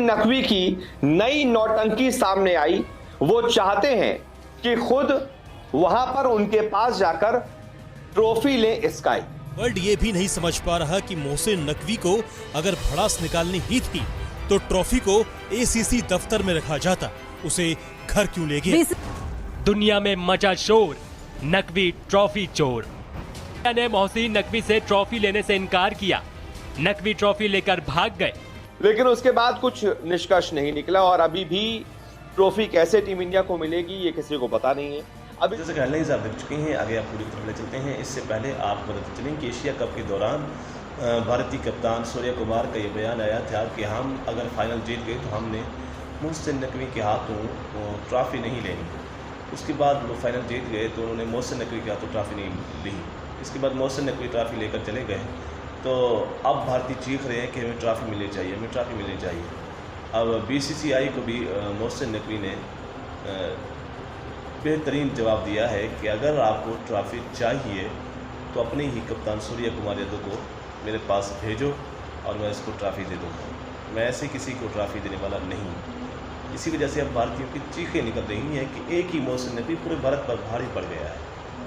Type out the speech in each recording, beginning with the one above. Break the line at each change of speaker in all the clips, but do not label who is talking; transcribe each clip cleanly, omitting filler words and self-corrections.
नकवी की नई नौटंकी सामने आई। वो चाहते हैं कि खुद वहां पर उनके पास जाकर ट्रॉफी ले स्काई।
वर्ल्ड ये भी नहीं समझ पा रहा कि मोहसिन नकवी को अगर भड़ास निकालनी ही थी तो ट्रॉफी को एसीसी दफ्तर में रखा जाता, उसे घर क्यों ले गए?
दुनिया में मचा शोर, नकवी ट्रॉफी चोर। ने मोहसिन नकवी से ट्रॉफी लेने से इनकार किया। नकवी ट्रॉफी लेकर भाग गए,
लेकिन उसके बाद कुछ निष्कर्ष नहीं निकला और अभी भी ट्रॉफी कैसे टीम इंडिया को मिलेगी ये किसी को पता नहीं है।
अभी जैसे कि हेडलाइंस आप देख चुके हैं, आगे आप पूरी तरह चलते हैं। इससे पहले आपको बताते चलें कि एशिया कप के दौरान भारतीय कप्तान सूर्य कुमार का ये बयान आया था कि हम अगर फाइनल जीत गए तो हमने मोहसिन नकवी के हाथों ट्रॉफी नहीं लेनी। उसके बाद वो फाइनल जीत गए तो उन्होंने मोहसिन नकवी के हाथों ट्रॉफी नहीं ली। इसके बाद मोहसिन नकवी ट्रॉफी लेकर चले गए। तो अब भारतीय चीख रहे हैं कि हमें ट्रॉफी मिलनी चाहिए, हमें ट्रॉफी मिलनी चाहिए। अब बीसीसीआई को भी मोहसिन नकवी ने बेहतरीन जवाब दिया है कि अगर आपको ट्रॉफी चाहिए तो अपने ही कप्तान सूर्य कुमार यादव को मेरे पास भेजो और मैं इसको ट्रॉफी दे दूँगा। मैं ऐसे किसी को ट्रॉफी देने वाला नहीं। इसी वजह से अब भारतीयों की चीखें निकल रही हैं कि एक ही मोहसिन नकवी पूरे भारत पर भारी पड़ गया है।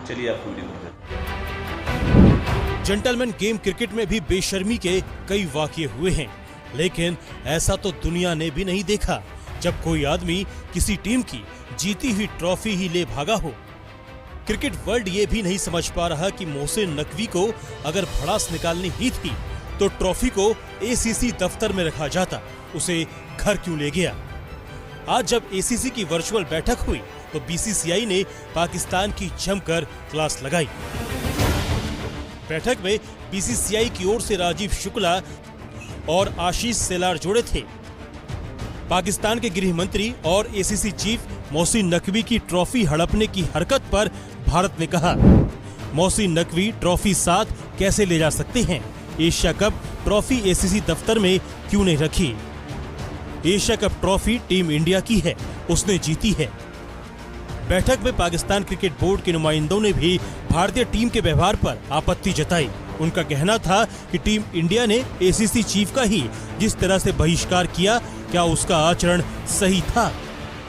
चलिए आपको वीडियो को देखते हैं।
जेंटलमैन गेम क्रिकेट में भी बेशर्मी के कई वाकये हुए हैं, लेकिन ऐसा तो दुनिया ने भी नहीं देखा जब कोई आदमी किसी टीम की जीती हुई ट्रॉफी ही ले भागा हो। क्रिकेट वर्ल्ड ये भी नहीं समझ पा रहा कि मोहसिन नकवी को अगर भड़ास निकालनी ही थी तो ट्रॉफी को एसीसी दफ्तर में रखा जाता, उसे घर क्यों ले गया? आज जब एसीसी की वर्चुअल बैठक हुई तो बीसीसीआई ने पाकिस्तान की जमकर क्लास लगाई। बैठक में बीसीसीआई की ओर से राजीव शुक्ला और आशीष सेलार जुड़े थे। पाकिस्तान के गृह मंत्री और एसीसी चीफ मोहसिन नकवी की ट्रॉफी हड़पने की हरकत पर भारत ने कहा, मोहसिन नकवी ट्रॉफी साथ कैसे ले जा सकते हैं? एशिया कप ट्रॉफी एसीसी दफ्तर में क्यों नहीं रखी? Asia cup trophy team India की है, उसने जीती है। बैठक में पाकिस्तान क्रिकेट बोर्ड के नुमाइंदों ने भी भारतीय टीम के व्यवहार पर आपत्ति जताई। उनका कहना था कि टीम इंडिया ने एसीसी चीफ का ही जिस तरह से बहिष्कार किया, क्या उसका आचरण सही था?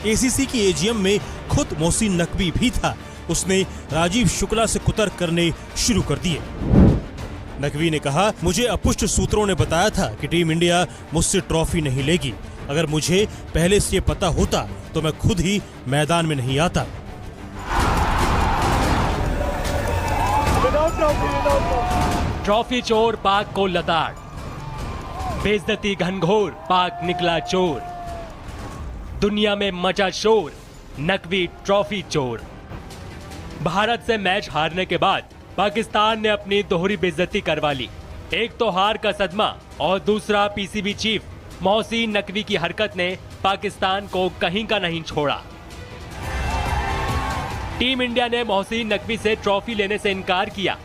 एसीसी की एजीएम में खुद मोहसिन नकवी भी था, उसने राजीव शुक्ला से कुतर्क करने शुरू कर दिए। नकवी ने कहा, मुझे अपुष्ट सूत्रों ने बताया था कि टीम इंडिया मुझसे ट्रॉफी नहीं लेगी। अगर मुझे पहले से ये पता होता तो मैं खुद ही मैदान में नहीं आता।
ट्रॉफी चोर पाक को लताड़, बेइज्जती घनघोर पाक निकला चोर। दुनिया में मचा शोर, नकवी ट्रॉफी चोर। भारत से मैच हारने के बाद पाकिस्तान ने अपनी दोहरी बेइज्जती करवा ली। एक तो हार का सदमा और दूसरा पीसीबी चीफ मोहसिन नकवी की हरकत ने पाकिस्तान को कहीं का नहीं छोड़ा। टीम इंडिया ने मोहसिन नकवी से ट्रॉफी लेने से इनकार किया।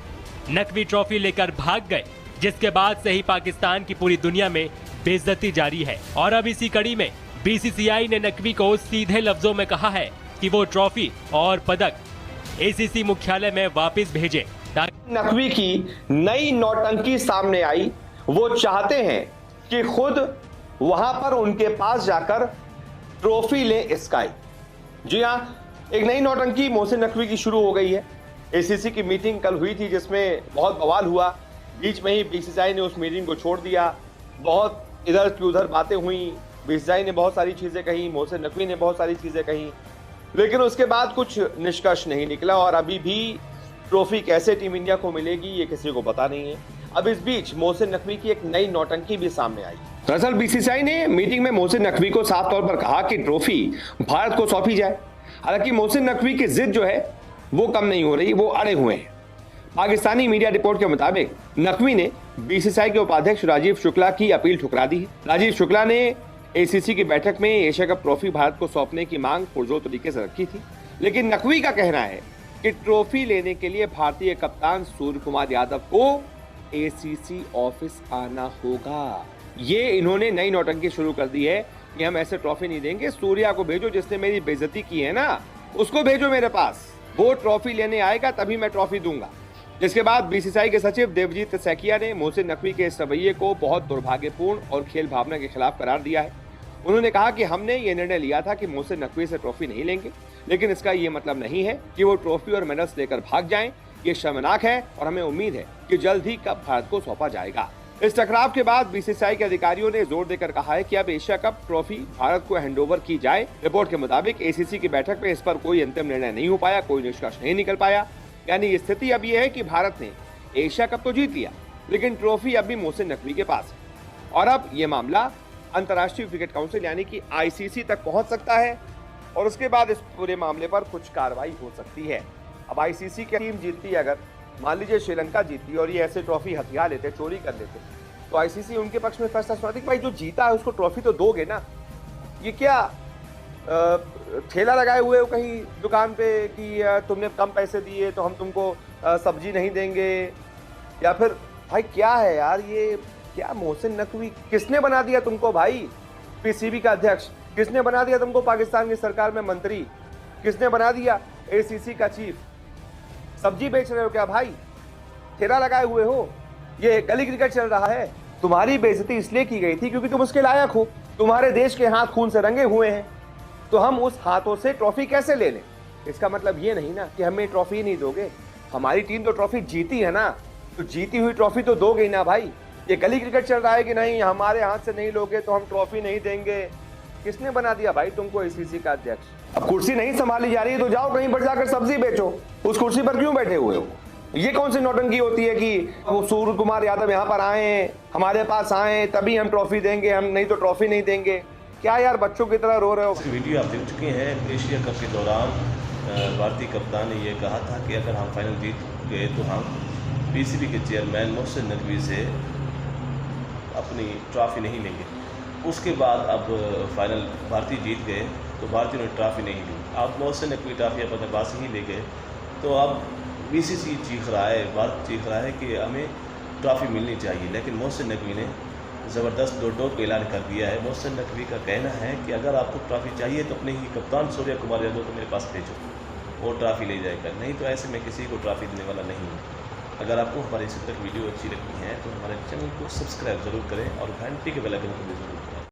नकवी ट्रॉफी लेकर भाग गए, जिसके बाद से ही पाकिस्तान की पूरी दुनिया में बेइज्जती जारी है। और अब इसी कड़ी में बीसीसीआई ने नकवी को सीधे लफ्जों में कहा है कि वो ट्रॉफी और पदक एसीसी मुख्यालय में वापस भेजे।
नकवी की नई नौटंकी सामने आई। वो चाहते हैं कि खुद वहां पर उनके पास जाकर ट्रॉफी ले स्काई। जी हां, एक नई नौटंकी मोहसिन नकवी की शुरू हो गई है। एसीसी की मीटिंग कल हुई थी जिसमें बहुत बवाल हुआ। बीच में ही बीसीसीआई ने उस मीटिंग को छोड़ दिया। बहुत इधर की उधर बातें हुई। बीसीसीआई ने बहुत सारी चीजें कही, मोहसिन नकवी ने बहुत सारी चीजें कही, लेकिन उसके बाद कुछ निष्कर्ष नहीं निकला और अभी भी ट्रॉफी कैसे टीम इंडिया को मिलेगी ये किसी को पता नहीं है। अब इस बीच मोहसिन नकवी की एक नई नौटंकी भी सामने आई। दरअसल बीसीसीआई ने मीटिंग में मोहसिन नकवी को साफ तौर पर कहा कि ट्रॉफी भारत को सौंपी जाए। हालांकि मोहसिन नकवी की जिद जो है वो कम नहीं हो रही, वो अड़े हुए हैं। पाकिस्तानी मीडिया रिपोर्ट के मुताबिक नकवी ने बीसीसीआई के उपाध्यक्ष राजीव शुक्ला की अपील ठुकरा दी है। राजीव शुक्ला ने एसीसी की बैठक में एशिया कप ट्रॉफी भारत को सौंपने की मांग पुरजोर तरीके से रखी थी, लेकिन नकवी का कहना है कि ट्रॉफी लेने के लिए भारतीय कप्तान सूर्य कुमार यादव को एसीसी ऑफिस आना होगा। ये इन्होंने नई नौटंकी शुरू कर दी है कि हम ऐसे ट्रॉफी नहीं देंगे, सूर्या को भेजो जिसने मेरी बेइज्जती की है ना, उसको भेजो मेरे पास, वो ट्रॉफी लेने आएगा तभी मैं ट्रॉफी दूंगा। जिसके बाद बीसीसीआई के सचिव देवजीत सैकिया ने मोहसिन नकवी के इस रवैये को बहुत दुर्भाग्यपूर्ण और खेल भावना के खिलाफ करार दिया है। उन्होंने कहा कि हमने ये निर्णय लिया था कि मोहसिन नकवी से ट्रॉफी नहीं लेंगे, लेकिन इसका ये मतलब नहीं है कि वो ट्रॉफी और मेडल्स लेकर भाग जाएं। ये शर्मनाक है और हमें उम्मीद है कि जल्द ही कप भारत को सौंपा जाएगा। इस टकराव के बाद बीसीसीआई के अधिकारियों ने जोर देकर कहा है कि अब एशिया कप ट्रॉफी भारत को हैंडओवर की जाए। रिपोर्ट के मुताबिक एसीसी की बैठक में इस पर कोई अंतिम निर्णय नहीं हो पाया, कोई निष्कर्ष नहीं निकल पाया। यानी स्थिति अब यह है कि भारत ने एशिया कप तो जीत लिया, लेकिन ट्रॉफी अब भी मोहसिन नकवी के पास है और अब ये मामला अंतर्राष्ट्रीय क्रिकेट काउंसिल यानी कि आईसीसी तक पहुंच सकता है और उसके बाद इस पूरे मामले पर कुछ कार्रवाई हो सकती है। अब आईसीसी की टीम जीतती, अगर मान लीजिए श्रीलंका जीतती और ये ऐसे ट्रॉफी हथिया लेते, चोरी कर लेते, तो आईसीसी उनके पक्ष में फैसला सुनाती कि भाई जो जीता है उसको ट्रॉफी तो दोगे ना। ये क्या ठेला लगाए हुए हो कहीं दुकान पे कि तुमने कम पैसे दिए तो हम तुमको सब्जी नहीं देंगे, या फिर भाई क्या है यार ये क्या? मोहसिन नकवी किसने बना दिया तुमको भाई पीसीबी का अध्यक्ष? किसने बना दिया तुमको पाकिस्तान की सरकार में मंत्री? किसने बना दिया एसीसी का चीफ? सब्जी बेच रहे हो क्या भाई? ठेला लगाए हुए हो? ये गली क्रिकेट चल रहा है। तुम्हारी बेइज्जती इसलिए की गई थी क्योंकि तुम उसके लायक हो, तुम्हारे देश के हाथ खून से रंगे हुए हैं, तो हम उस हाथों से ट्रॉफी कैसे ले लें? इसका मतलब ये नहीं ना कि हमें ट्रॉफी नहीं दोगे। हमारी टीम तो ट्रॉफी जीती है ना, तो जीती हुई ट्रॉफी तो दोगे ही ना भाई। ये गली क्रिकेट चल रहा है कि नहीं हमारे हाथ से नहीं लोगे तो हम ट्रॉफी नहीं देंगे। किसने बना दिया भाई तुमको एसीसी का अध्यक्ष? अब कुर्सी नहीं संभाली जा रही है तो जाओ कहीं पर जाकर सब्जी बेचो। उस कुर्सी पर क्यों बैठे हुए हो? ये कौन सी नौटंकी होती है कि वो सूर्य कुमार यादव यहाँ पर आए, हमारे पास आए तभी हम ट्रॉफी देंगे, हम नहीं तो ट्रॉफी नहीं देंगे? क्या यार बच्चों की तरह रो रहे हो?
वीडियो आप देख चुके हैं। एशिया कप के दौरान भारतीय कप्तान ने यह कहा था कि अगर हम फाइनल जीत गए तो हम पीसीबी के चेयरमैन मोहसिन नकवी से अपनी ट्रॉफी नहीं लेंगे। उसके बाद अब फाइनल भारतीय जीत गए तो भारतीयों ने ट्रॉफी नहीं ली। अब मोहसिन नकवी ट्रॉफी अपने पास ही ले गए, तो अब बीसीसी चीख रहा है, भारत चीख रहा है कि हमें ट्रॉफी मिलनी चाहिए, लेकिन मोहसिन नकवी ने ज़बरदस्त दो का ऐलान कर दिया है। मोहसिन नकवी का कहना है कि अगर आपको ट्रॉफी चाहिए तो अपने ही कप्तान सूर्य कुमार यादव को मेरे पास भेजो, वो ट्रॉफी ले जाएगा, नहीं तो ऐसे में किसी को ट्रॉफी देने वाला नहीं हूँ। अगर आपको हमारी इस तक वीडियो अच्छी लगती है तो हमारे चैनल को सब्सक्राइब ज़रूर करें और घंटी के बेल आइकन को भी ज़रूर